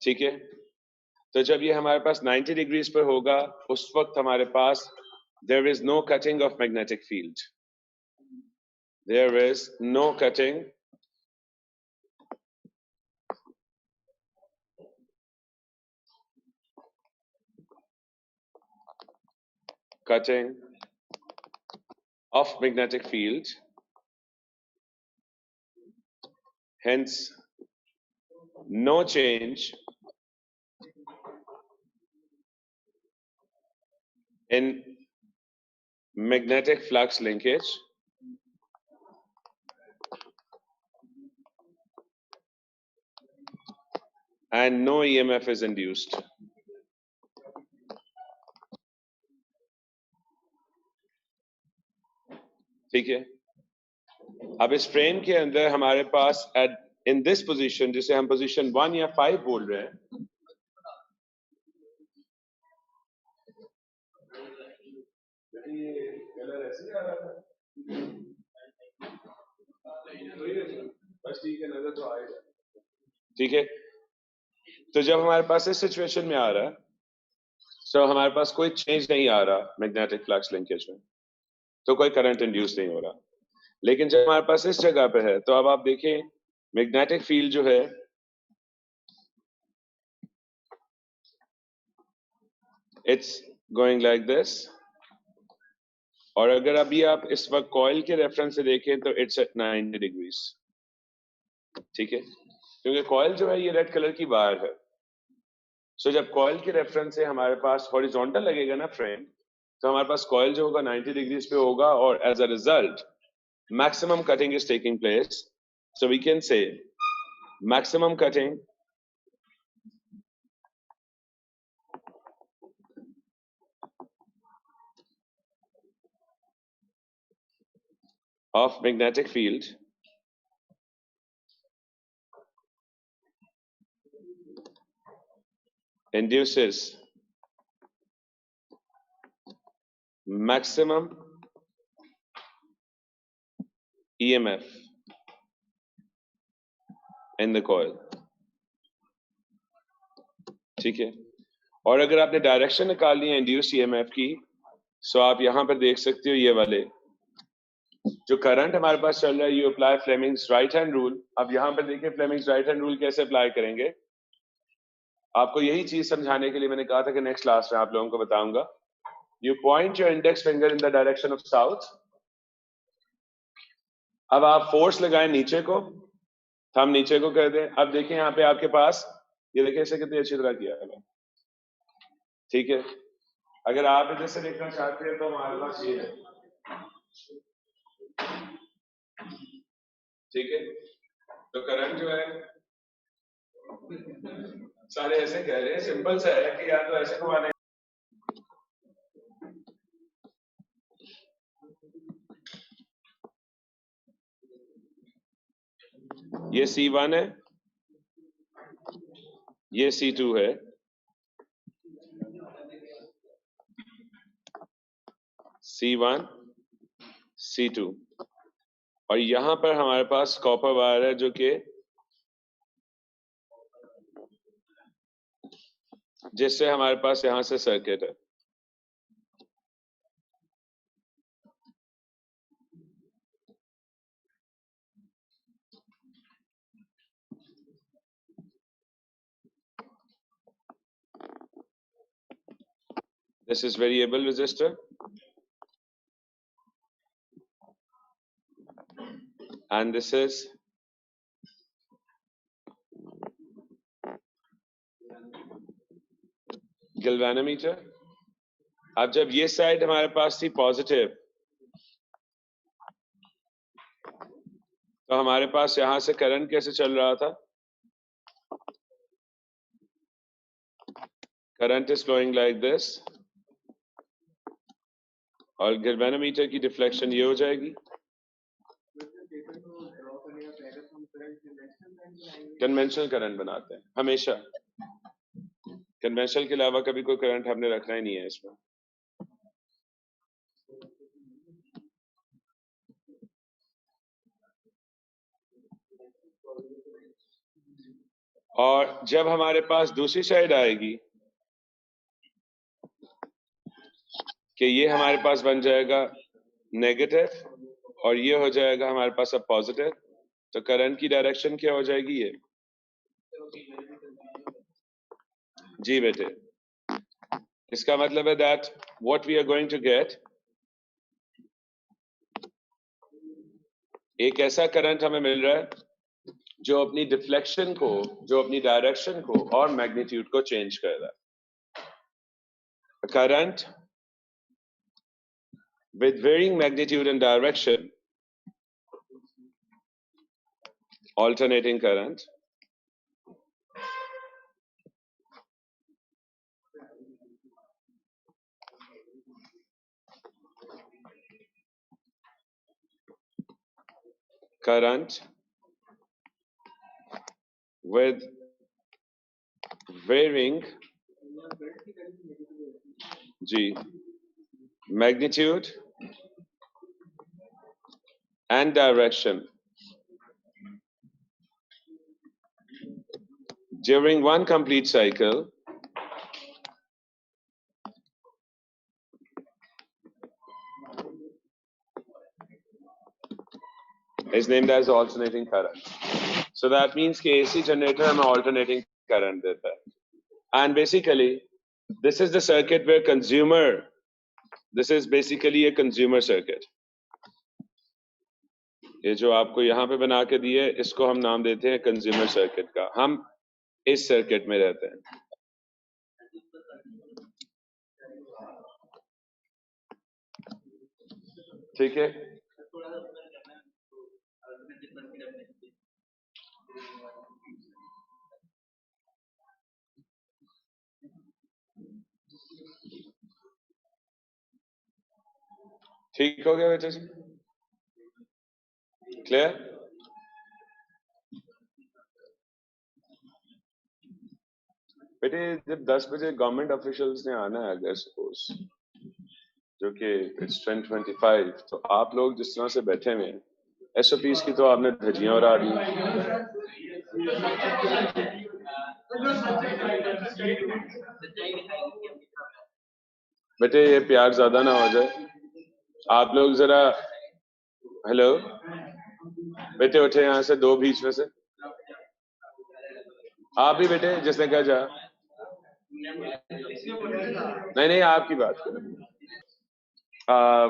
ठीक है, तो जब ये हमारे पास 90 डिग्रीज पर होगा उस वक्त हमारे पास there is no cutting of magnetic field. There is no cutting of magnetic field. Hence, no change in magnetic flux linkage and no EMF is induced. ठीक है, अब इस फ्रेम के अंदर हमारे पास एट इन दिस पोजीशन, जिसे हम position 1 या 5 बोल रहे हैं, कलर ऐसे आ रहा था, बस ठीक है, नजर तो आएगा। ठीक है, तो जब हमारे पास इस सिचुएशन में आ रहा है, तो हमारे पास कोई चेंज नहीं आ रहा मैग्नेटिक फ्लक्स लिंकेज में, तो कोई करंट इंड्यूस नहीं हो रहा। लेकिन जब हमारे पास इस जगह पे है, तो अब आप देखें मैग्नेटिक फील्ड जो है इट्स गोइंग लाइक दिस, और अगर अभी आप इस वक्त कॉइल के रेफरेंस से देखें तो इट्स एट 90 डिग्रीज। ठीक है, क्योंकि कॉइल जो है ये रेड कलर की वायर है। सो जब कॉइल के रेफरेंस से हमारे पास हॉरिजॉन्टल लगेगा ना फ्रेम, तो हमारे पास कॉइल जो होगा 90 डिग्रीज पे होगा, और as a result maximum cutting is taking place. So we can say maximum cutting of magnetic field induces maximum EMF in the coil. ठीक है, और अगर आपने डायरेक्शन निकालनी है इंड्यूस ईएमएफ की, सो आप यहां पर देख सकते हो ये वाले जो करंट हमारे पास चल रहा है, you apply Fleming's right hand rule. अब यहां पर देखिए फ्लेमिंग्स राइट हैंड रूल कैसे अप्लाई करेंगे। आपको यही चीज समझाने के लिए मैंने कहा था कि नेक्स्ट क्लास में आप लोगों को बताऊंगा। You point your index finger in the direction of south. अब आप फोर्स लगाएं नीचे को, थंब नीचे को कर दें। अब देखिए यहाँ पे आपके पास ये देखिए इसे कितनी अच्छी तरह किया है। ठीक है, अगर आप इधर से देखना चाहते हैं तो हमारे पास ये है। ठीक है, तो करंट जो है सारे ऐसे कह रहे हैं, सिंपल सा है कि या तो ऐसे घुमाने, ये C1 है, ये C2 है, C1 C2, और यहां पर हमारे पास कॉपर वायर है जो कि जिससे हमारे पास यहां से सर्किट है। This is variable resistor and this is galvanometer। अब जब ये साइड हमारे पास थी पॉजिटिव, तो हमारे पास यहां से करंट कैसे चल रहा था, current is flowing like this, और गैल्वेनोमीटर की डिफ्लेक्शन ये हो जाएगी। कन्वेंशनल करंट बनाते हैं हमेशा, कन्वेंशनल के अलावा कभी कोई करंट हमने रखना ही नहीं है इसमें। और जब हमारे पास दूसरी साइड आएगी कि ये हमारे पास बन जाएगा नेगेटिव और ये हो जाएगा हमारे पास अब पॉजिटिव, तो करंट की डायरेक्शन क्या हो जाएगी? ये जी बेटे, इसका मतलब है that what we are going to get, एक ऐसा करंट हमें मिल रहा है जो अपनी डिफ्लेक्शन को, जो अपनी डायरेक्शन को और मैग्नीट्यूड को चेंज कर रहा है। Current with varying magnitude and direction, alternating current, current with varying G magnitude and direction during one complete cycle is named as alternating current. So that means कि AC generator हमें alternating current देता है. And basically, this is the circuit where this is basically a consumer circuit. ये जो आपको यहाँ पे बना के दिए, इसको हम नाम देते हैं कंज्यूमर सर्किट का. हम इस सर्किट में रहते हैं. ठीक है, ठीक हो गया बेटा जी? क्लियर? बेटे जब 10 बजे गवर्नमेंट ऑफिशियल्स ने आना है, अगर सपोज जो कि इट्स 10:25, तो आप लोग जिस तरह से बैठे हुए हैं, एसओपीज की तो आपने धज्जियां उड़ा दी. बेटे ये प्यार ज्यादा ना हो जाए. आप लोग जरा, हेलो बेटे, उठे यहाँ से, दो बीच में से. आप भी बेटे, जिसने कहा जा. नहीं नहीं, आपकी बात करें.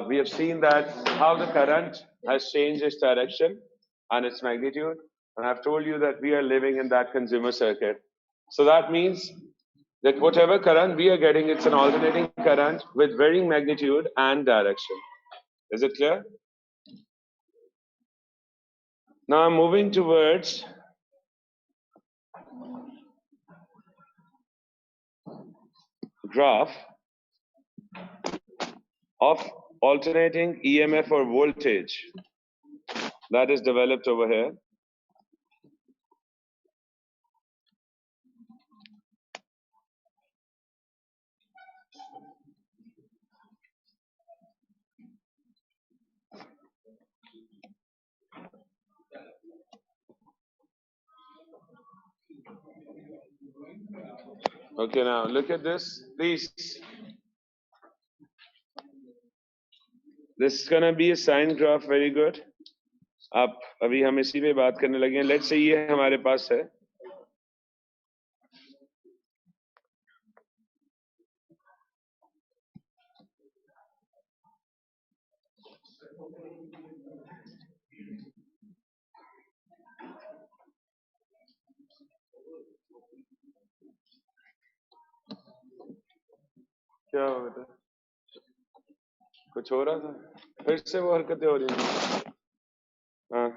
We have seen that how the current has changed its direction and its magnitude, and I've told you that we are living in that consumer circuit. So that means that whatever current we are getting, it's an alternating current with varying magnitude and direction. Is it clear? Now I'm moving towards graph of alternating EMF or voltage that is developed over here. Okay, now look at this, please. This is gonna be a sine graph, very good. अब अभी हम इसी पे बात करने लगे हैं. Let's say ये हमारे पास है. क्या हो बेटा? कुछ हो रहा था? फिर से वो हरकतें हो रही हैं. हाँ,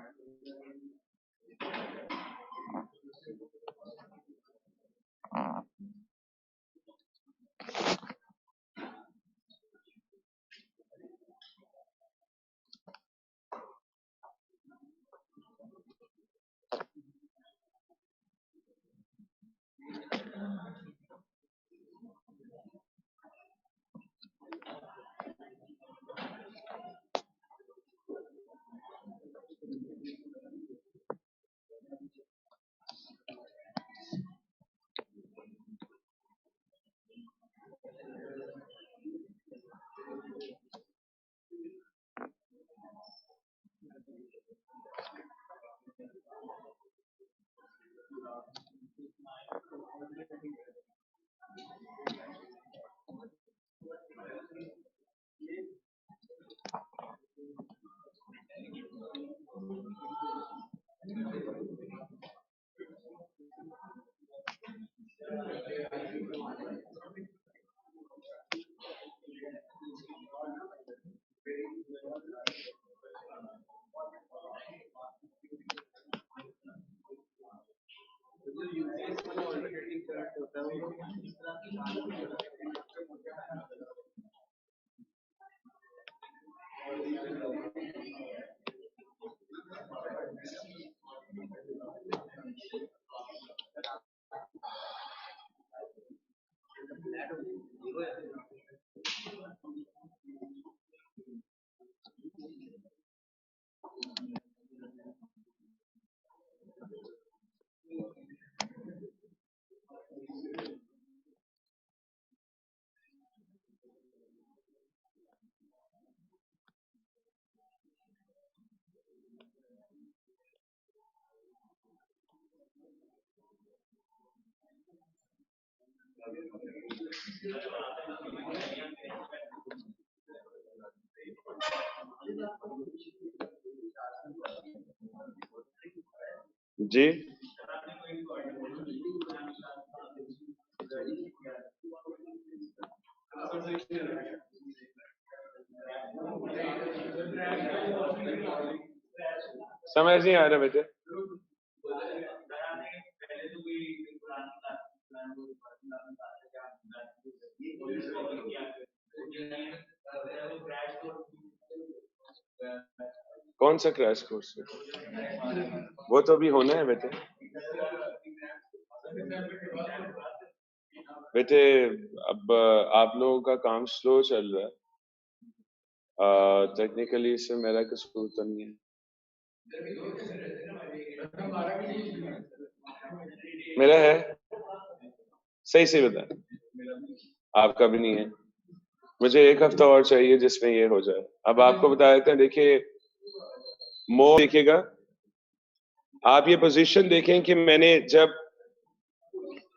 जी समझ नहीं आ रहा बेटे। कौन सा क्रैश कोर्स है? वो तो अभी होना है बेटे। बेटे अब आप लोगों का काम स्लो चल रहा है, टेक्निकली इसमें मेरा कसूर तो नहीं है। मेरा है, सही से बता, आपका भी नहीं है। मुझे 1 हफ्ता और चाहिए जिसमें ये हो जाए। अब आपको बता देते हैं, देखिए मो देखिएगा आप, ये पोजीशन देखें कि मैंने जब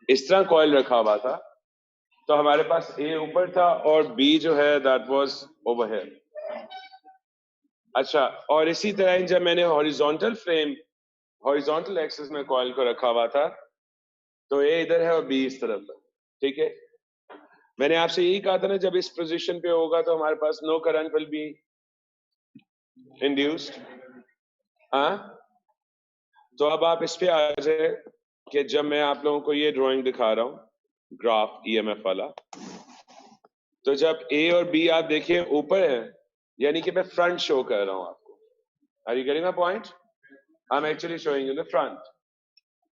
इस तरह कॉइल रखा हुआ था तो हमारे पास ए ऊपर था और बी जो है दैट वाज ओवर हियर। अच्छा, और इसी तरह जब मैंने हॉरिजॉन्टल फ्रेम, हॉरिजॉन्टल एक्सिस में कॉइल को रखा हुआ था तो ए इधर है और बी इस तरफ है। ठीक है, मैंने आपसे यही कहा था ना, जब इस पोजीशन पे होगा तो हमारे पास no current will be induced. हाँ, तो अब आप इस पे आ जाए कि जब मैं आप लोगों को ये ड्राइंग दिखा रहा हूं ग्राफ ईएमएफ वाला, तो जब ए और बी आप देखिए ऊपर है, यानी कि मैं फ्रंट शो कर रहा हूं आपको। Are you getting my point? I am actually showing you the front.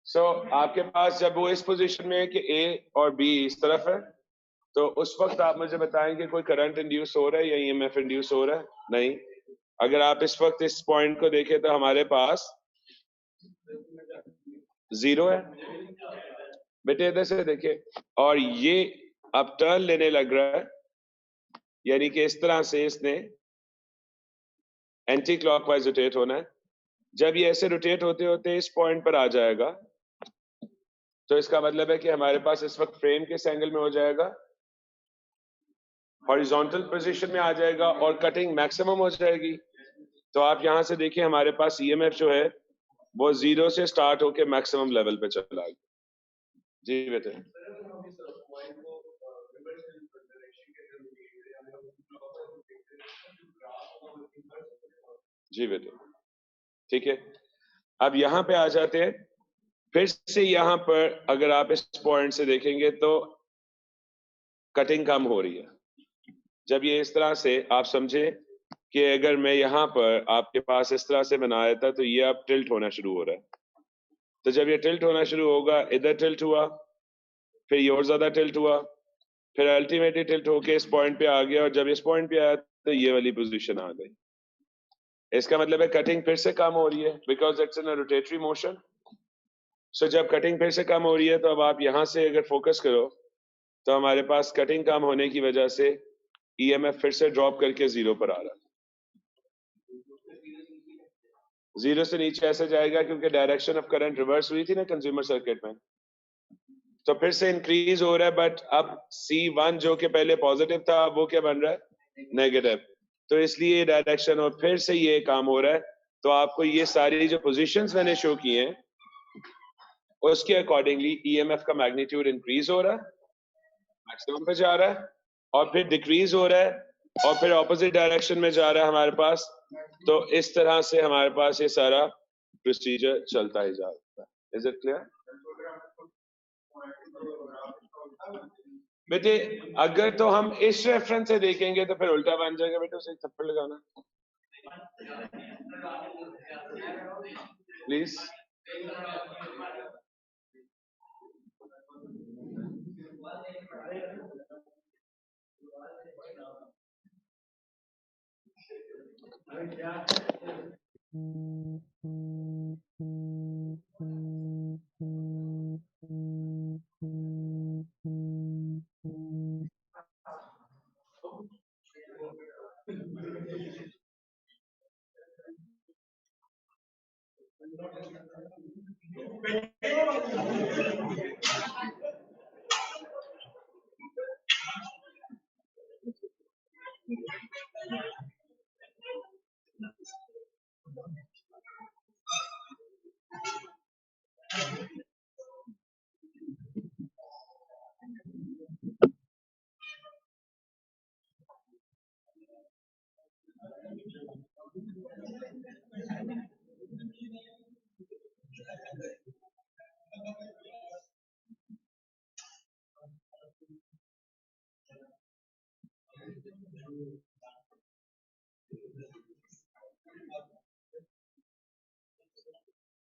So आपके पास जब वो इस पोजीशन में है कि ए और बी इस तरफ है, तो उस वक्त आप मुझे बताएंगे कोई करंट इंड्यूस हो रहा है या ईएमएफ इंड्यूस हो रहा है? नहीं। अगर आप इस वक्त इस पॉइंट को देखें तो हमारे पास 0 है। बेटे इधर से देखिए, और ये अब टर्न लेने लग रहा है, यानी कि इस तरह से इसने एंटी क्लॉकवाइज रोटेट होना है। जब ये ऐसे रोटेट होते होते इस पॉइंट पर आ जाएगा तो इसका मतलब है कि हमारे पास इस वक्त फ्रेम किस एंगल में हो जाएगा? हॉरिजॉन्टल पोजीशन में आ जाएगा और कटिंग मैक्सिमम हो जाएगी। तो आप यहां से देखिए हमारे पास ईएमएफ जो है वो 0 से स्टार्ट होके मैक्सिमम लेवल पे चला गया। जी बेटे, जी बेटे, ठीक है। अब यहां पे आ जाते हैं, फिर से यहां पर अगर आप इस पॉइंट से देखेंगे तो कटिंग कम हो रही है। जब ये इस तरह से आप समझे कि अगर मैं यहाँ पर आपके पास इस तरह से बनाया था तो ये अब टिल्ट होना शुरू हो रहा है। तो जब ये टिल्ट होना शुरू होगा, इधर टिल्ट हुआ, फिर ये और ज्यादा टिल्ट हुआ, फिर अल्टीमेटली टिल्ट होके इस पॉइंट पे आ गया, और जब इस पॉइंट पे आया तो ये वाली पोजीशन आ गई। इसका मतलब है कटिंग फिर से कम हो रही है, because it's in a rotatory motion. So जब कटिंग फिर से कम हो रही है तो अब आप यहां से अगर फोकस करो तो हमारे पास कटिंग कम होने की वजह से ईएमएफ फिर से ड्रॉप करके 0 पर आ रहा है। 0 से नीचे ऐसे जाएगा क्योंकि डायरेक्शन ऑफ करंट रिवर्स हुई थी ना कंज्यूमर सर्किट में, तो फिर से इंक्रीज हो रहा है, बट अब C1 जो कि पहले पॉजिटिव था वो क्या बन रहा है, नेगेटिव, तो इसलिए डायरेक्शन और फिर से ये काम हो रहा है। तो आपको ये सारी जो पोजीशंस मैंने शो किए हैं उसके अकॉर्डिंगली ईएमएफ का मैग्नीट्यूड इंक्रीज हो रहा है, मैक्सिमम पे जा रहा है, और फिर डिक्रीज हो रहा है और फिर ऑपोजिट डायरेक्शन में जा रहा है हमारे पास। तो इस तरह से हमारे पास ये सारा प्रोसीजर चलता ही जाता है। इज इट क्लियर बेटे? अगर तो हम इस रेफरेंस से देखेंगे तो फिर उल्टा बन जाएगा बेटे, उसे थप्पड़ लगाना प्लीज।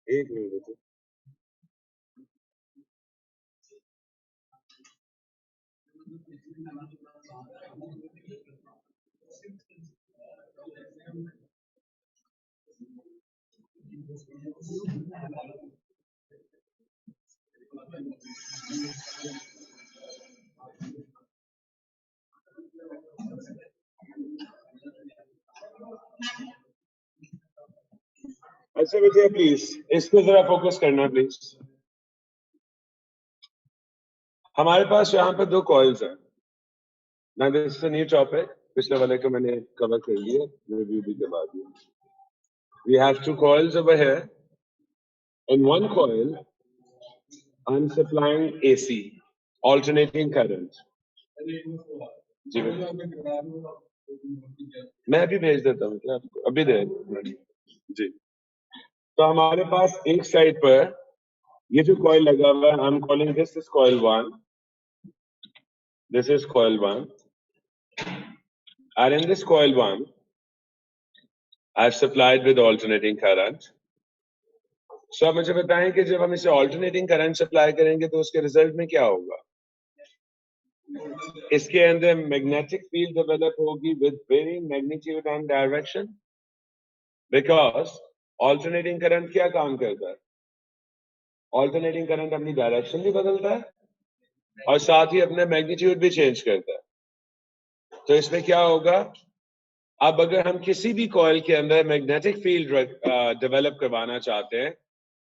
एक मिनट बेटे, अच्छा बेटे प्लीज इसको जरा फोकस करना प्लीज। हमारे पास यहाँ पे दो कॉइल्स हैं ना, this is a new topic, पिछले वाले को मैंने कवर कर लिया रिव्यू भी के बाद। We have two coils over here, in one coil I'm supplying AC alternating current। जी मैं अभी भेज देता हूँ क्या आपको, अभी दे जी। तो हमारे पास एक साइड पर ये जो कॉइल लगा हुआ है, I am calling this is coil 1, this is coil 1, and in this coil 1 I've supplied with alternating current। So आप मुझे बताएं कि जब हम इसे alternating current सप्लाई करेंगे तो उसके रिजल्ट में क्या होगा? इसके अंदर मैग्नेटिक फील्ड डेवलप होगी with varying magnitude and direction, because alternating current क्या काम करता है? Alternating current अपनी डायरेक्शन भी बदलता है और साथ ही अपने मैग्नीट्यूड भी चेंज करता है। तो इसमें क्या होगा, अब अगर हम किसी भी कॉइल के अंदर मैग्नेटिक फील्ड डेवलप करवाना चाहते हैं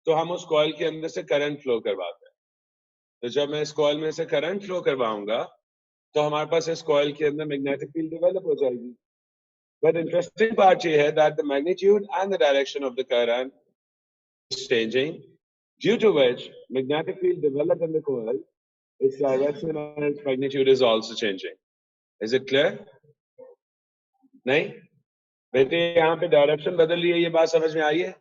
तो हम उस कॉइल के अंदर से करंट फ्लो करवाते हैं। तो जब मैं इस कॉइल में से करंट फ्लो करवाऊंगा तो हमारे पास इस कॉइल के अंदर मैग्नेटिक फील्ड डेवलप हो जाएगी। बट इंटरेस्टिंग पार्ट ये है that the magnitude and the direction of the current is changing, due to which magnetic field develop in the coil, its direction and its magnitude is also changing। Is it clear? नहीं बेटे, यहाँ पे direction बदल रही है, ये बात समझ में आई है?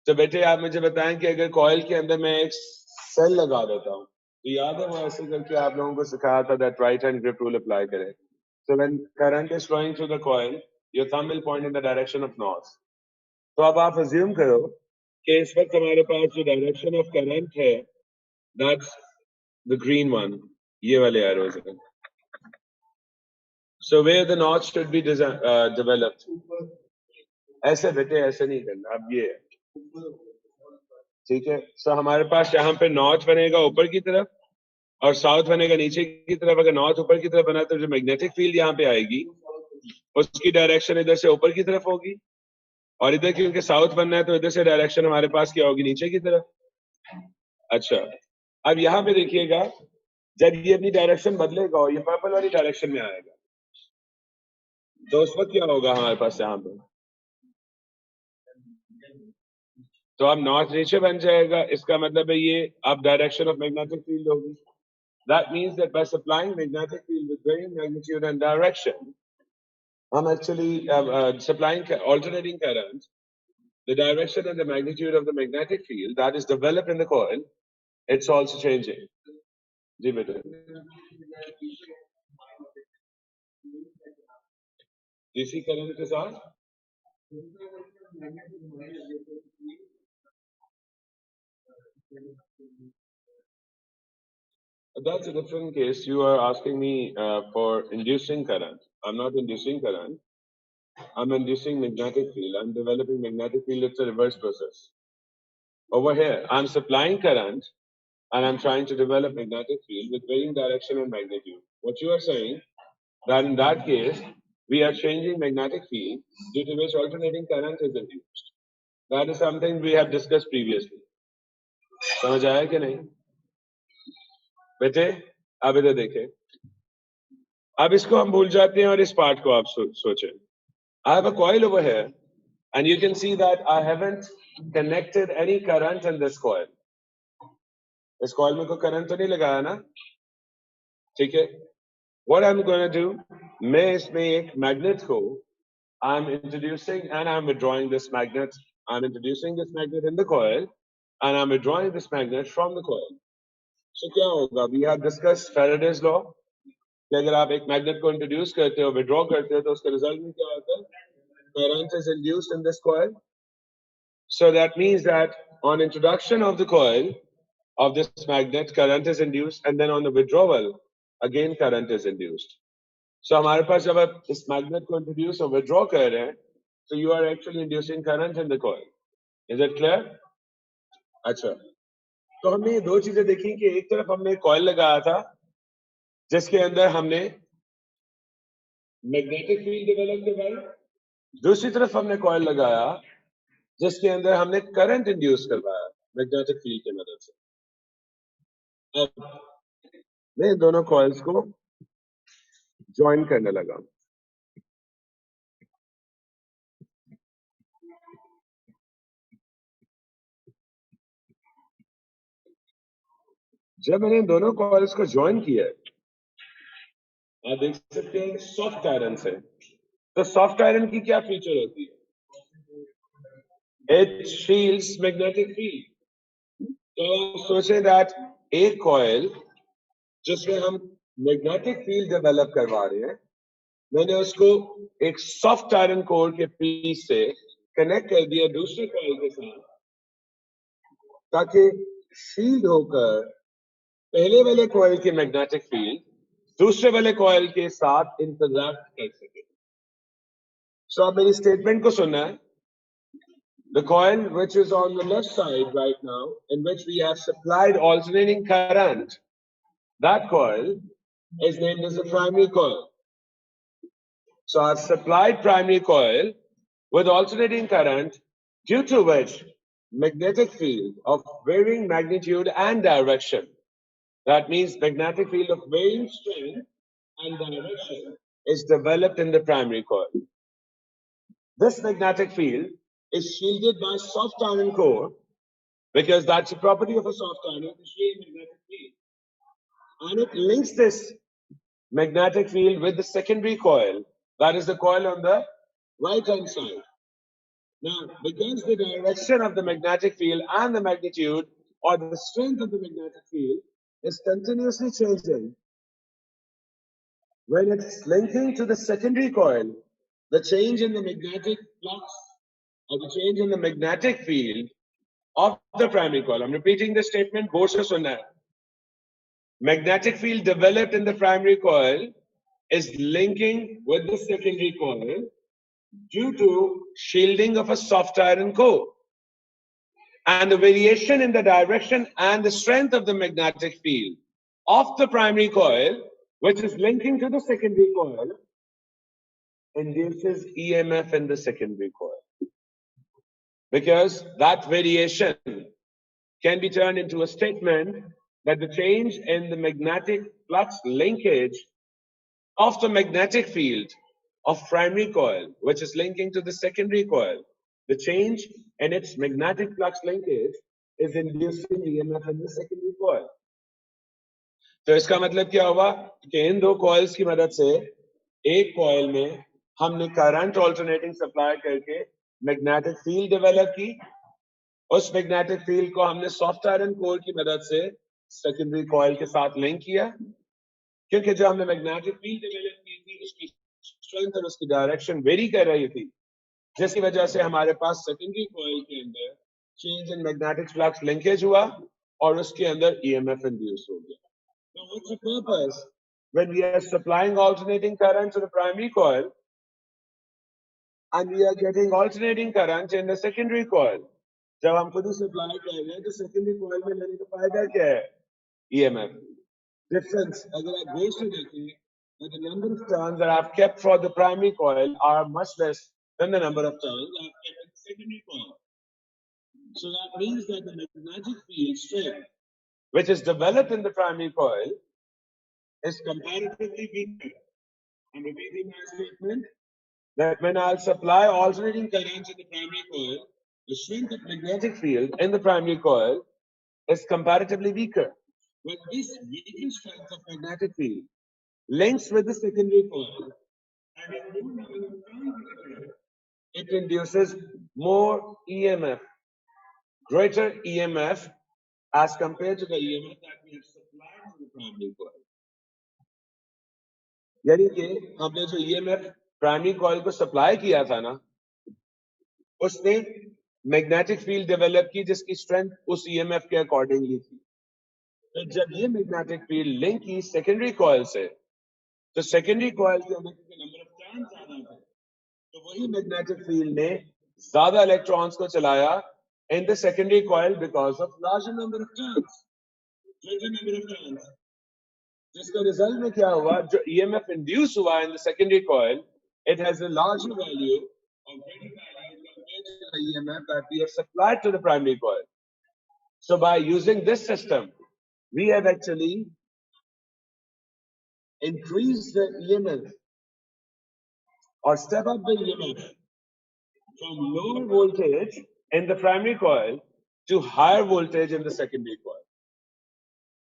तो बेटे आप मुझे बताएं कि अगर कॉइल के अंदर मैं एक सेल लगा देता हूँ, तो याद है वो ऐसे करके आप लोगों को सिखाया था that right hand grip rule apply करें। So when current is flowing through the coil, your thumb will point in the direction of north। तो अब आप assume करो कि इस वक्त हमारे पास जो डायरेक्शन ऑफ करंट है that's the green one, ये वाले arrows हैं। So where the north should be developed? ऐसे बेटे ऐसे नहीं करना, अब ये है, ठीक है। सो हमारे पास यहाँ पे नॉर्थ बनेगा ऊपर की तरफ और साउथ बनेगा नीचे की तरफ। अगर नॉर्थ ऊपर की तरफ बना तो जो मैग्नेटिक फील्ड यहाँ पे आएगी उसकी डायरेक्शन इधर से ऊपर की तरफ होगी और इधर क्योंकि साउथ बनना है तो इधर से डायरेक्शन हमारे पास क्या होगी, नीचे की तरफ। अच्छा, अब यहाँ पे देखिएगा, जब ये अपनी डायरेक्शन बदलेगा और ये पर्पल वाली डायरेक्शन में आएगा तो उस वक्त क्या होगा हमारे पास यहाँ पे, तो अब नॉर्थ नीचे बन जाएगा। इसका मतलब है ये अब डायरेक्शन ऑफ मैग्नेटिक फील्ड होगी। That means that by supplying magnetic field with varying magnitude and direction, I'm actually supplying alternating current. The direction and the magnitude of the magnetic field that is developed in the coil, it's also changing. जी बेटा, DC current के साथ that's a different case. You are asking me for inducing current. I'm not inducing current. I'm inducing magnetic field. I'm developing magnetic field. It's a reverse process. Over here, I'm supplying current and I'm trying to develop magnetic field with varying direction and magnitude. What you are saying that in that case, we are changing magnetic field due to which alternating current is induced. That is something we have discussed previously. समझ आया कि नहीं बेटे? अब इधर देखें, अब इसको हम भूल जाते हैं और इस पार्ट को आप सोचें. I have a coil over here and you can see that I haven't connected any current in this coil. इस coil में कोई current तो नहीं लगाया ना? ठीक है? What I'm going to do, मैं इसमें एक magnet को I'm introducing and I'm withdrawing this magnet. I'm introducing this magnet in the coil and I'm withdrawing this magnet from the coil. So क्या होगा? We have discussed Faraday's law. कि अगर आप एक magnet को introduce करते हो, withdraw करते हो, तो उसके result में क्या होता है? Current is induced in this coil. So that means that on introduction of the coil of this magnet, current is induced, and then on the withdrawal, again current is induced. So हमारे पास जब आप इस magnet को introduce और withdraw कर रहे हैं, so you are actually inducing current in the coil. Is it clear? अच्छा, तो हमने ये दो चीजें देखी कि एक तरफ हमने coil लगाया था जिसके अंदर हमने magnetic field develop करवाई, दूसरी तरफ हमने coil लगाया जिसके अंदर हमने करंट इंड्यूस करवाया मैग्नेटिक फील्ड की मदद से. अब मैं दोनों कॉइल्स को ज्वाइन करने लगा. जब मैंने दोनों कॉइल्स को ज्वाइन किया, आप देख सकते हैं सॉफ्ट आयरन से. तो सॉफ्ट आयरन की क्या फीचर होती है? It shields magnetic field. तो सोचे दैट एक कॉइल जिसमें हम मैग्नेटिक फील्ड डेवलप करवा रहे हैं, मैंने उसको एक सॉफ्ट आयरन कोर के पीस से कनेक्ट कर दिया दूसरे कॉइल के साथ ताकि शील्ड होकर पहले वाले कॉइल की मैग्नेटिक फील्ड दूसरे वाले कॉइल के साथ इंटरैक्ट कर सके. सो आप मेरी स्टेटमेंट को सुनना है. The coil which is on the left side right now, in which we have supplied alternating current, that coil is named as a primary coil. So I've supplied primary coil with alternating current, due to which magnetic field of varying magnitude and direction, that means magnetic field of varying strength and direction, is developed in the primary coil. This magnetic field is shielded by soft iron core because that's a property of a soft iron to shield magnetic field. And it links this magnetic field with the secondary coil, that is the coil on the right hand side. Now, because the direction of the magnetic field and the magnitude or the strength of the magnetic field is continuously changing, when it's linking to the secondary coil, the change in the magnetic flux or the change in the magnetic field of the primary coil. I'm repeating the statement. Both se sunna hai. Magnetic field developed in the primary coil is linking with the secondary coil due to shielding of a soft iron core. And the variation in the direction and the strength of the magnetic field of the primary coil, which is linking to the secondary coil, induces EMF in the secondary coil. because that variation can be turned into a statement that the change in the magnetic flux linkage of the magnetic field of primary coil, which is linking to the secondary coil, the change in its magnetic flux linkage is inducing EMF in the secondary coil. तो इसका मतलब क्या हुआ कि इन दो coils की मदद से एक कॉइल में हमने करंट ऑल्टरनेटिंग सप्लाई करके मैग्नेटिक फील्ड डेवलप की, उस मैग्नेटिक फील्ड को हमने सॉफ्ट आयरन कोर की मदद से सेकेंडरी कॉइल के साथ लिंक किया, क्योंकि जो हमने मैग्नेटिक फील्ड डेवलप की थी उसकी स्ट्रेंथ और उसकी डायरेक्शन वेरी कर रही थी, जिसकी वजह से हमारे पास सेकेंडरी कॉइल के अंदर change in magnetic flux linkage हुआ और उसके अंदर ईएमएफ इंड्यूस हो गया. Now, what's the purpose when we are supplying alternating current to the primary coil and we are getting alternating current in the secondary coil? जब हम खुद ही supply कर रहे हैं तो सेकेंडरी कॉइल में लेने का फायदा क्या है? EMF difference. अगर आप गौर से देखें, the number of turns that I've kept for the primary coil are much less than the number of turns I've kept in the secondary coil. So that means that the magnetic field strength, which is developed in the primary coil, is comparatively weaker. I'm repeating my statement that when I'll supply alternating currents in the primary coil, the strength of magnetic field in the primary coil is comparatively weaker. When this weaker strength of magnetic field links with the secondary coil, it induces more EMF, greater EMF as compared to the EMF that we have supplied to the primary coil. यानी कि हमने जो EMF primary coil को supply किया था ना, उसने magnetic field develop की जिसकी स्ट्रेंथ उस EMF के अकॉर्डिंगली थी. तो जब ये मैग्नेटिक फील्ड लिंक की सेकेंडरी कॉइल से, तो सेकेंडरी कॉइल के अंदर के नंबर ऑफ टर्न्स ज्यादा थे, तो वही मैग्नेटिक फील्ड ने ज्यादा इलेक्ट्रॉन्स को चलाया in the secondary coil because of larger number of turns, greater number of turns. जिसका रिजल्ट में क्या हुआ, जो EMF इंड्यूस हुआ in the secondary coil, it has a larger value or greater value compared to the EMF that we have supplied to the primary coil. So by using this system, we have actually increased the EMF or step up the EMF from lower voltage in the primary coil to higher voltage in the secondary coil.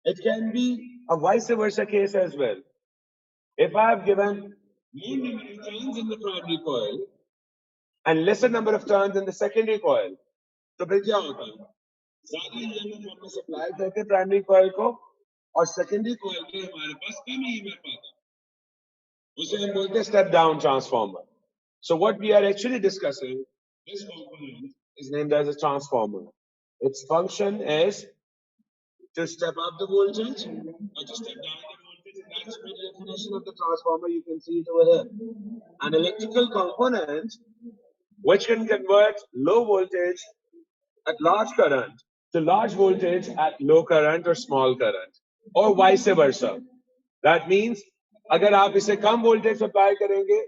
It can be a vice versa case as well. If I have given more number of turns in the primary coil and lesser number of turns in the secondary coil, तो फिर क्या होता है? ज़्यादा EMF हमने supply करके primary coil को और सेकेंडरी कॉइल में हमारे पास कम EMF आता है. उसे हम बोलते हैं step down transformer. So what we are actually discussing, this component is named as a transformer. Its function is to step up the voltage or to step down the voltage. That's the definition of the transformer. You can see it over here. An electrical component which can convert low voltage at large current to large voltage at low current or small current, or vice versa. That means अगर आप इसे कम voltage supply करेंगे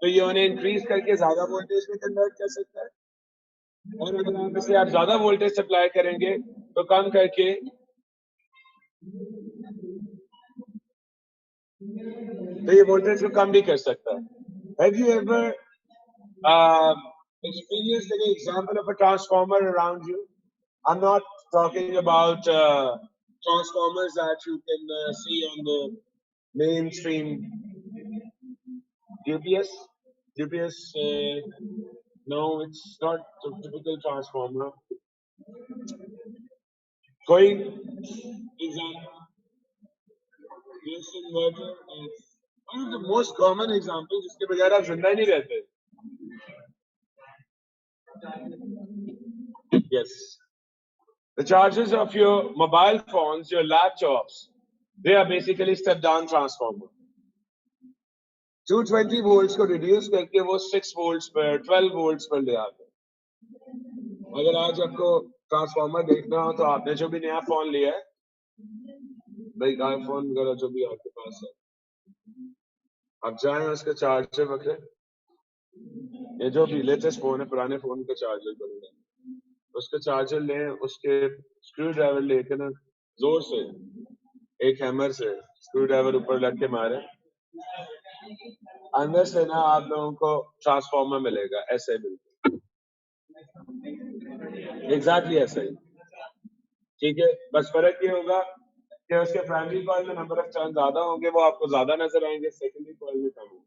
तो ये उन्हें increase करके ज्यादा voltage में कन्वर्ट कर सकता है, और अगर आप इसे आप ज्यादा वोल्टेज सप्लाई करेंगे तो कम करके तो ये वोल्टेज को कम भी कर सकता है. Have you ever experienced any example of a transformer around you? I'm not talking about transformers that you can see on the mainstream UPS. UPS, no, it's not a typical transformer. कोई example? Inverter is one of the most common examples जिसके बगैर आप जिंदा ही नहीं रहते. Yes. The chargers of your mobile phones, your laptops, they are basically step-down transformer. 220 volts को reduce करके वो 6 volts पर 12 volts पर ले आते हैं. अगर आज आपको ट्रांसफॉर्मर देखना हो तो आपने जो भी नया फोन लिया है, भाई आईफोन वगैरह जो भी आपके पास है, आप जाएं उसका चार्जर पकड़े, ये जो भी लेटेस्ट फोन है पुराने फोन का चार्जर पकड़े, उसका चार्जर लें, उसके स्क्रू ड्राइवर लेके ना जोर से एक हैमर से स्क्रू ड्राइवर ऊपर लग के मारे, अंदर से ना आप लोगों को ट्रांसफार्मर मिलेगा, ऐसे ही बिल्कुल एग्जैक्टली ऐसा ही। ठीक है, बस फर्क ये होगा कि उसके प्राइमरी कॉइल में नंबर ऑफ टर्न ज्यादा होंगे, वो आपको ज्यादा नजर आएंगे, सेकेंडरी कॉइल में कम होंगे।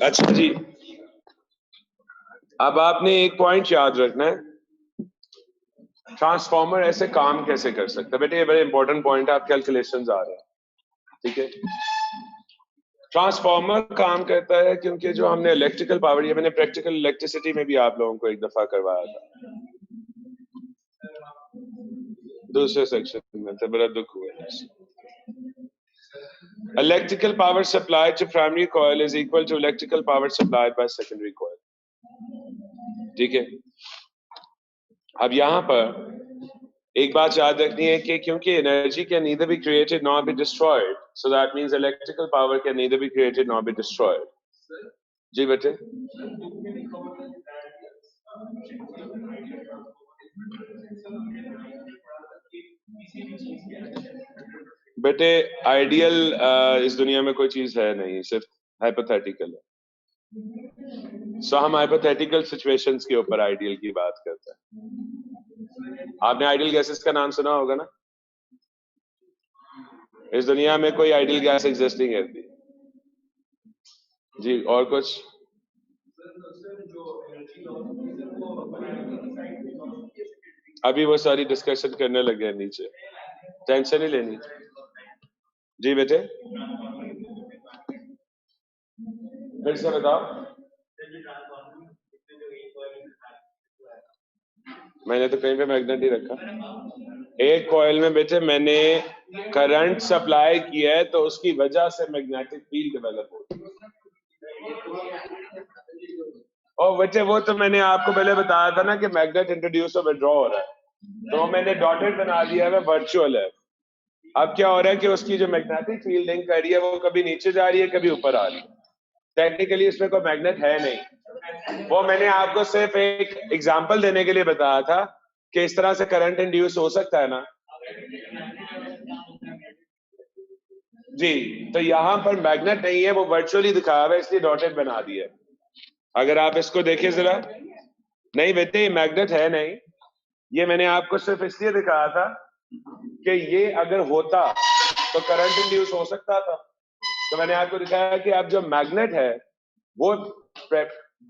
अच्छा जी, अब आपने एक पॉइंट याद रखना है, ट्रांसफार्मर ऐसे काम कैसे कर सकता है। बेटे ये बड़े इंपॉर्टेंट पॉइंट है, आप कैलकुलेशंस आ रहे हैं, ठीक है। ट्रांसफार्मर काम करता है क्योंकि जो हमने इलेक्ट्रिकल पावर, ये मैंने प्रैक्टिकल इलेक्ट्रिसिटी में भी आप लोगों को एक दफा करवाया था, दूसरे सेक्शन में, तो बड़ा दुख हुआ। Electrical power supplied to primary coil is equal to electrical power supplied by secondary coil. ठीक है, अब यहां पर एक बात याद रखनी है कि क्योंकि energy can neither be created nor be destroyed, so that means electrical power can neither be created nor be destroyed. जी बेटे, बेटे आइडियल इस दुनिया में कोई चीज है नहीं, सिर्फ हाइपोथेटिकल है। सो हम हाइपोथेटिकल सिचुएशंस के ऊपर आइडियल की बात करते हैं। आपने आइडियल गैसेस का नाम सुना होगा ना। इस दुनिया में कोई आइडियल गैस एग्जिस्ट नहीं करती जी। और कुछ अभी वो सारी डिस्कशन करने लगे हैं नीचे, टेंशन नहीं लेनी जी। बेटे फिर से बताओ, मैंने तो कहीं पे मैग्नेट ही रखा। एक कॉइल में बेटे मैंने करंट सप्लाई किया है, तो उसकी वजह से मैग्नेटिक फील्ड डेवलप होती है। और बेटे वो तो मैंने आपको पहले बताया था ना कि मैग्नेट इंट्रोड्यूस और विड्रॉ हो रहा है, तो मैंने डॉटेड बना दिया है, वर्चुअल है। अब क्या हो रहा है कि उसकी जो मैग्नेटिक फील्ड लिंक कर रही है वो कभी नीचे जा रही है, कभी ऊपर आ रही है। टेक्निकली इसमें कोई मैग्नेट है नहीं। वो मैंने आपको सिर्फ एक एग्जांपल देने के लिए बताया था कि इस तरह से करंट इंड्यूस हो सकता है ना जी। तो यहाँ पर मैग्नेट नहीं है, वो वर्चुअली दिखाया हुआ है, इसलिए डॉटेड बना दिया है। अगर आप इसको देखें जरा, नहीं बेटे मैग्नेट है नहीं, ये मैंने आपको सिर्फ इसलिए दिखाया था कि ये अगर होता तो करंट इंड्यूस हो सकता था। तो मैंने आपको दिखाया कि अब जो मैग्नेट है वो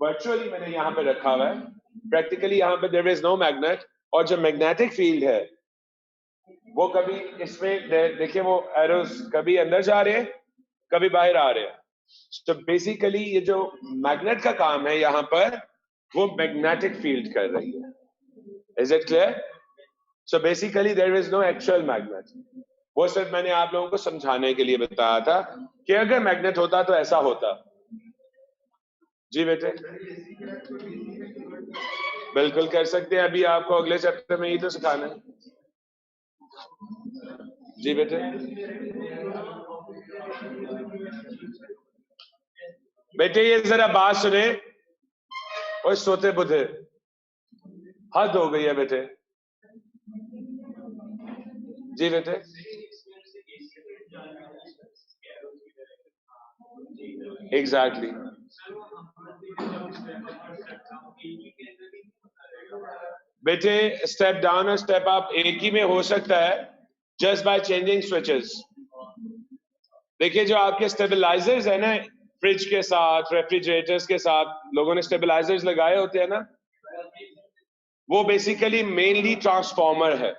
वर्चुअली मैंने यहाँ पे रखा हुआ है, प्रैक्टिकली यहाँ पे देयर इज नो मैग्नेट। और जो मैग्नेटिक फील्ड है वो कभी इसमें देखिए, वो एरोस कभी अंदर जा रहे हैं, कभी बाहर आ रहे हैं। तो बेसिकली ये जो मैग्नेट का काम है यहाँ पर, वो मैग्नेटिक फील्ड कर रही है। Is it clear? So basically there is no actual magnet. वो सिर्फ मैंने आप लोगों को समझाने के लिए बताया था कि अगर मैग्नेट होता तो ऐसा होता। जी बेटे बिल्कुल कर सकते हैं, अभी आपको अगले चैप्टर में ही तो सिखाना है। जी बेटे बेटे ये जरा बात सुने और सोते बुधे, हद हो गई है बेटे। जी बेटे एग्जैक्टली बेटे स्टेप डाउन और स्टेप अप एक ही में हो सकता है जस्ट बाय चेंजिंग स्विचेस। देखिए जो आपके स्टेबलाइजर्स है ना, फ्रिज के साथ, रेफ्रिजरेटर्स के साथ लोगों ने स्टेबलाइजर्स लगाए होते हैं ना, वो बेसिकली मेनली ट्रांसफॉर्मर है।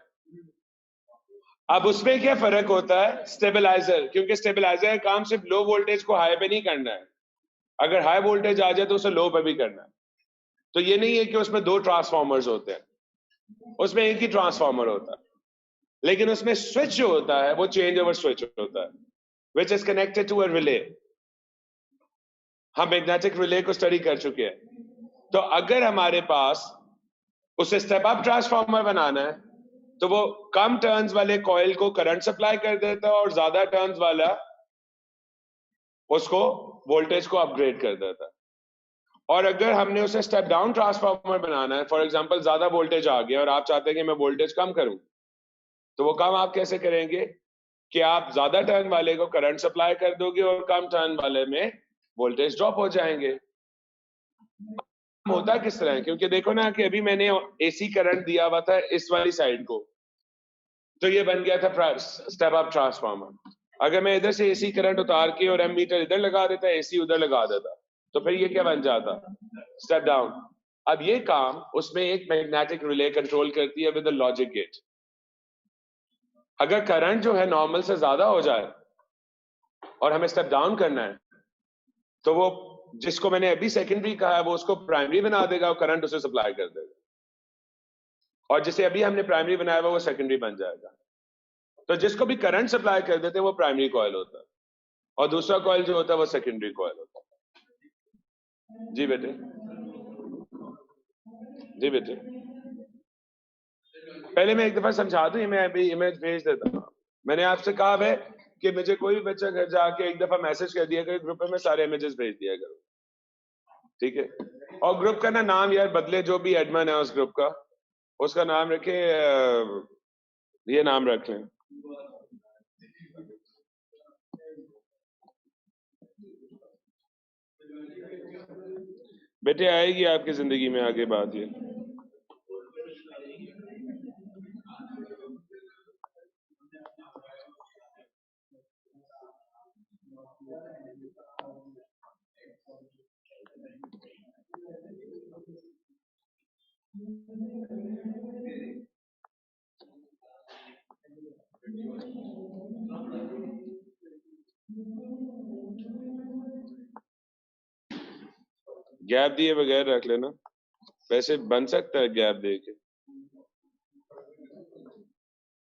अब उसमें क्या फर्क होता है, स्टेबलाइजर, क्योंकि स्टेबलाइजर का काम सिर्फ लो वोल्टेज को हाई पे नहीं करना है, अगर हाई वोल्टेज आ जाए तो उसे लो पे भी करना है। तो ये नहीं है कि उसमें दो ट्रांसफॉर्मर्स होते हैं, उसमें एक ही ट्रांसफॉर्मर होता है, लेकिन उसमें स्विच जो होता है वो चेंज ओवर स्विच होता है, which is connected to a relay. हम मैग्नेटिक रिले को स्टडी कर चुके हैं। तो अगर हमारे पास उसे स्टेप अप ट्रांसफॉर्मर बनाना है तो वो कम टर्न्स वाले कॉइल को करंट सप्लाई कर देता है और ज्यादा टर्न्स वाला उसको वोल्टेज को अपग्रेड कर देता है। और अगर हमने उसे स्टेप डाउन ट्रांसफॉर्मर बनाना है, फॉर एग्जांपल ज्यादा वोल्टेज आ गया और आप चाहते हैं कि मैं वोल्टेज कम करूं, तो वो काम आप कैसे करेंगे कि आप ज्यादा टर्न वाले को करंट सप्लाई कर दोगे और कम टर्न वाले में वोल्टेज ड्रॉप हो जाएंगे। होता किस तरह है, क्योंकि देखो ना कि अभी मैंने एसी करंट दिया हुआ था इस वाली साइड को, तो ये बन गया था स्टेप अप ट्रांसफार्मर। अगर मैं इधर से एसी करंट उतार के और एमीटर इधर लगा देता, एसी उधर लगा देता, तो फिर ये क्या बन जाता, स्टेप डाउन। अब ये काम उसमें एक मैग्नेटिक रिले कंट्रोल करती है विद लॉजिक गेट। अगर करंट जो है नॉर्मल से ज्यादा हो जाए और हमें स्टेप डाउन करना है, तो वो जिसको मैंने अभी सेकेंडरी कहा है वो उसको प्राइमरी बना देगा और करंट उसे सप्लाई कर देगा, और जिसे अभी हमने प्राइमरी बनाया हुआ वो सेकेंडरी बन जाएगा। तो जिसको भी करंट सप्लाई कर देते हैं वो प्राइमरी कॉइल होता है, और दूसरा कॉइल जो होता है वो सेकेंडरी कॉइल होता है। जी बेटे जी बेटे पहले मैं एक दफा समझा दूं, मैं अभी इमेज भेज देता हूँ। मैंने आपसे कहा है कि मुझे कोई भी बच्चा घर जाके एक दफा मैसेज कर दिया करो ग्रुप में सारे इमेजेस भेज दिया करो, ठीक है। और ग्रुप का ना नाम यार बदले, जो भी एडमिन है उस ग्रुप का उसका नाम रखे, ये नाम रख लें, बेटे आएगी आपकी जिंदगी में आगे बात ये। गैप दिए बगैर रख लेना, वैसे बन सकता है गैप दे के।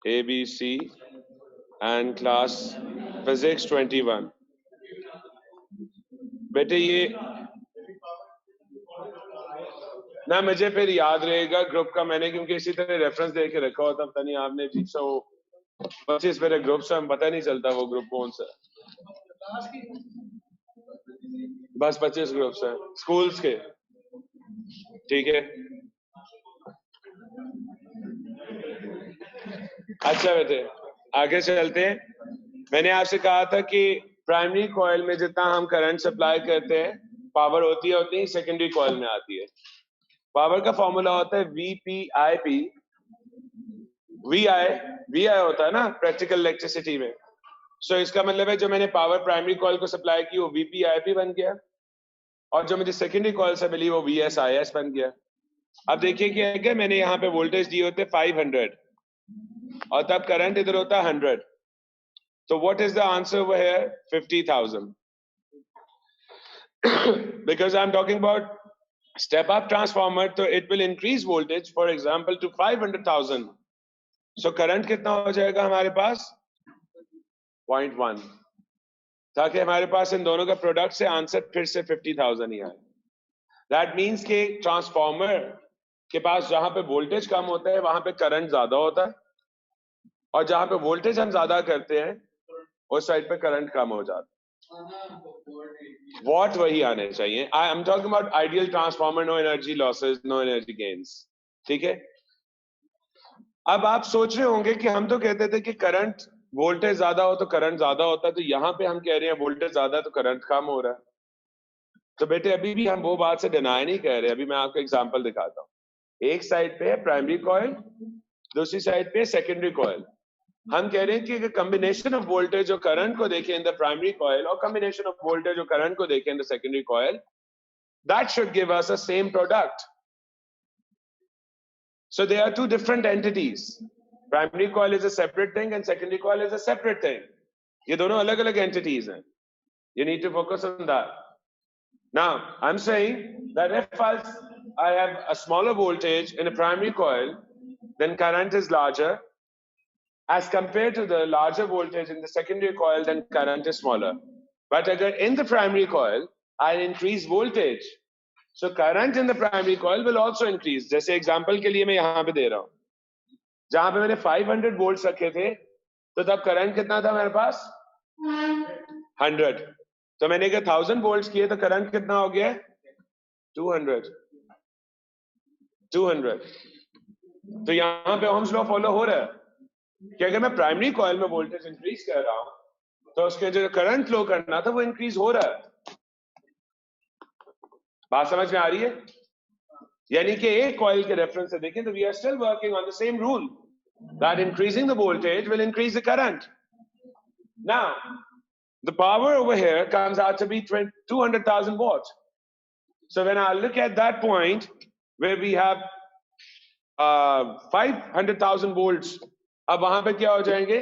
ABC and class physics 21। बेटे ये ना मुझे फिर याद रहेगा ग्रुप का, मैंने क्योंकि इसी तरह रेफरेंस दे के रखा होता, पता नहीं आपने अजीब सा वो 25 मेरे ग्रुप से, हम पता नहीं चलता वो ग्रुप कौन सा है। बस 25 ग्रुप्स हैं स्कूल्स के, ठीक है। अच्छा बेटे आगे चलते हैं। मैंने आपसे कहा था कि प्राइमरी कॉइल में जितना हम करंट सप्लाई करते हैं पावर होती है उतनी सेकेंडरी कॉइल में आती है। पावर का फॉर्मूला होता है VPIP। VI होता है ना प्रैक्टिकल इलेक्ट्रिसिटी में। सो इसका मतलब है जो मैंने पावर प्राइमरी कॉइल को सप्लाई की वो VPIP बन गया, और जो मुझे सेकेंडरी कॉइल से मिली वो VSIS बन गया। अब देखिए कि अगर मैंने यहाँ पे वोल्टेज दिए होते 500 और तब करंट इधर होता 100, तो what is the answer over here, 50,000। because I'm talking about step up transformer, so it will increase voltage for example to 500,000, so current कितना हो जाएगा हमारे पास 0.1, ताकि हमारे पास इन दोनों का प्रोडक्ट से आंसर फिर से 50,000 ही आए। दैट मीन्स कि ट्रांसफॉर्मर के पास जहां पे वोल्टेज कम होता है वहां पे करंट ज्यादा होता है, और जहां पे वोल्टेज हम ज्यादा करते हैं उस साइड पे करंट कम हो जाता है। वॉट वही आने चाहिए। I am talking about ideal transformer, no energy losses, no energy gains. ठीक है, अब आप सोच रहे होंगे कि हम तो कहते थे कि करंट वोल्टेज ज्यादा हो तो करंट ज्यादा होता है, तो यहां पे हम कह रहे हैं वोल्टेज ज्यादा है तो करंट कम हो रहा है। तो बेटे अभी भी हम वो बात से डिनाई नहीं कह रहे। अभी मैं आपको एग्जांपल दिखाता हूं। एक साइड पे है प्राइमरी कॉइल, दूसरी साइड पे सेकेंडरी कॉइल। हम कह रहे हैं कि कॉम्बिनेशन ऑफ वोल्टेज और करंट को देखें इन द प्राइमरी कॉइल और कॉम्बिनेशन ऑफ वोल्टेज और करंट को देखें in the secondary coil, that should give us a same product. So they are two different entities. Primary coil is a separate thing and secondary coil is a separate thing. ये दोनों अलग-अलग entities हैं. You need to focus on that. Now, I'm saying that if I have a smaller voltage in a primary coil, then current is larger. As compared to the larger voltage in the secondary coil, then current is smaller. But again, in the primary coil, I increase voltage. So current in the primary coil will also increase. जैसे example के लिए मैं यहाँ पे दे रहा हूँ, जहाँ पे मैंने 500 volts रखे थे, तो तब current कितना था मेरे पास 100। तो मैंने कहा 1000 volts किए तो current कितना हो गया 200। तो यहाँ पे Ohm's law follow हो रहा है कि अगर मैं प्राइमरी कॉइल में वोल्टेज इंक्रीज कर रहा हूं तो उसके जो करंट फ्लो करना था वो इंक्रीज हो रहा है। बात समझ में आ रही है? यानी कि एक कॉइल के रेफरेंस से देखें तो we are still working on the same rule that increasing the voltage will increase the current. Now the power over here comes out to be 200,000 watts. So when I look at that point where we have 500,000 volts, अब वहां पे क्या हो जाएंगे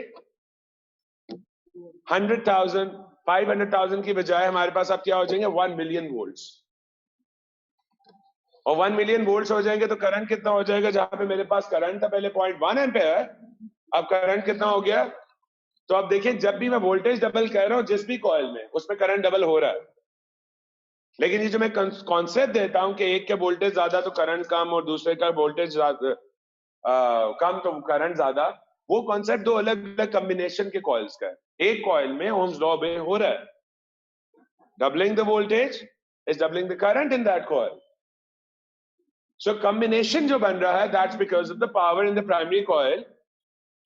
100,000, 500,000 की बजाय हमारे पास अब क्या हो जाएंगे 1 million volts। और 1 million volts हो जाएंगे तो करंट कितना हो जाएगा, जहां पे मेरे पास करंट था पहले 0.1 एम्पेयर, अब करंट कितना हो गया। तो अब देखिए जब भी मैं वोल्टेज डबल कह रहा हूं जिस भी कॉइल में, उसमें करंट डबल हो रहा है। लेकिन ये जो मैं कॉन्सेप्ट देता हूं कि एक के वोल्टेज ज्यादा तो करंट कम और दूसरे का वोल्टेज कम तो करंट ज्यादा, वो कॉन्सेप्ट दो अलग अलग कॉम्बिनेशन के कॉइल्स का है। एक कॉइल में ओम्स लॉ में हो रहा है doubling the voltage is doubling the current in that coil. So combination जो बन रहा है that's because of the power in the primary coil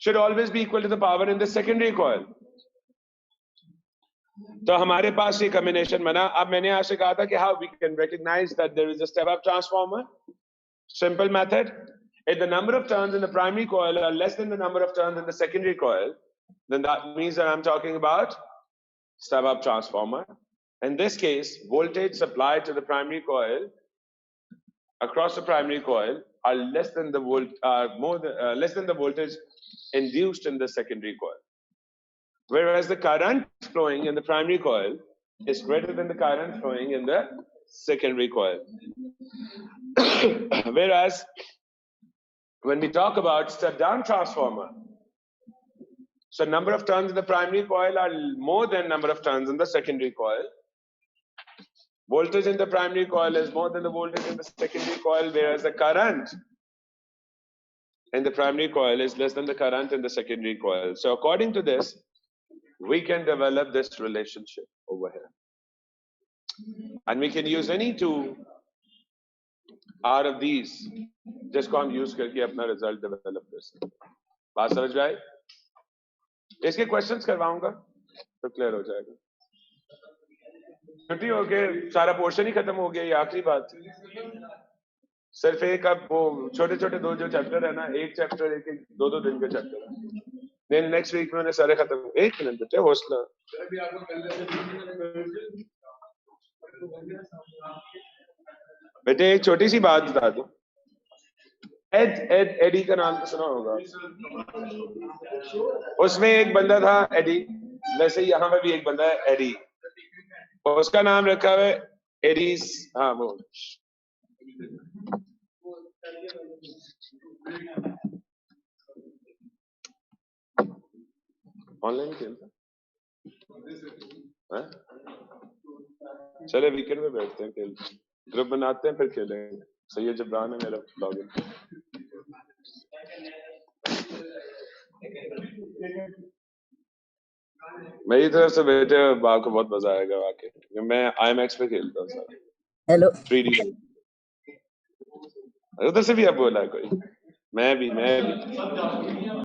should always be equal to the power in the secondary coil. तो हमारे पास ये combination बना। अब मैंने आपसे कहा था कि how we can recognize that there is a step up transformer. Simple method. If the number of turns in the primary coil are less than the number of turns in the secondary coil, then that means that I'm talking about step up transformer. In this case, voltage supplied to the primary coil across the primary coil are less than the less than the voltage induced in the secondary coil, whereas the current flowing in the primary coil is greater than the current flowing in the secondary coil. Whereas when we talk about step down transformer, so number of turns in the primary coil are more than number of turns in the secondary coil. Voltage in the primary coil is more than the voltage in the secondary coil, whereas the current in the primary coil is less than the current in the secondary coil. So according to this, we can develop this relationship over here. And we can use any two out of these, जिसको हम use करके अपना result develop कर सकते हैं। बात समझ में आई? इसके questions करवाऊंगा तो clear हो जाएगा। छुट्टी हो गई, सारा पोर्शन ही खत्म हो गया, ये आखिरी बात। सिर्फ एक अब वो छोटे छोटे दो जो चैप्टर है ना, एक चैप्टर एक एक दो दिन के चैप्टर है, देन नेक्स्ट वीक में उन्हें सारे खत्म। एक मिनट बेटे हौसला। बेटे एक छोटी सी बात बता दो, एडी का नाम तो सुना होगा, उसमें एक बंदा था एडी, वैसे यहाँ पे भी एक बंदा है एडी, उसका नाम रखा हुआ है एडीज। हाँ वो ऑनलाइन खेलते हैं? चले वीकेंड में बैठते हैं, खेलते हैं, ग्रुप बनाते हैं, फिर खेलेंगे। सैयद जबरान है मेरा लॉगिन। मेरी तरफ से बेटे बाल को बहुत मजा आएगा आके, मैं IMAX पे खेलता हूँ सर। हेलो 3D उधर से भी अब बोला कोई। मैं भी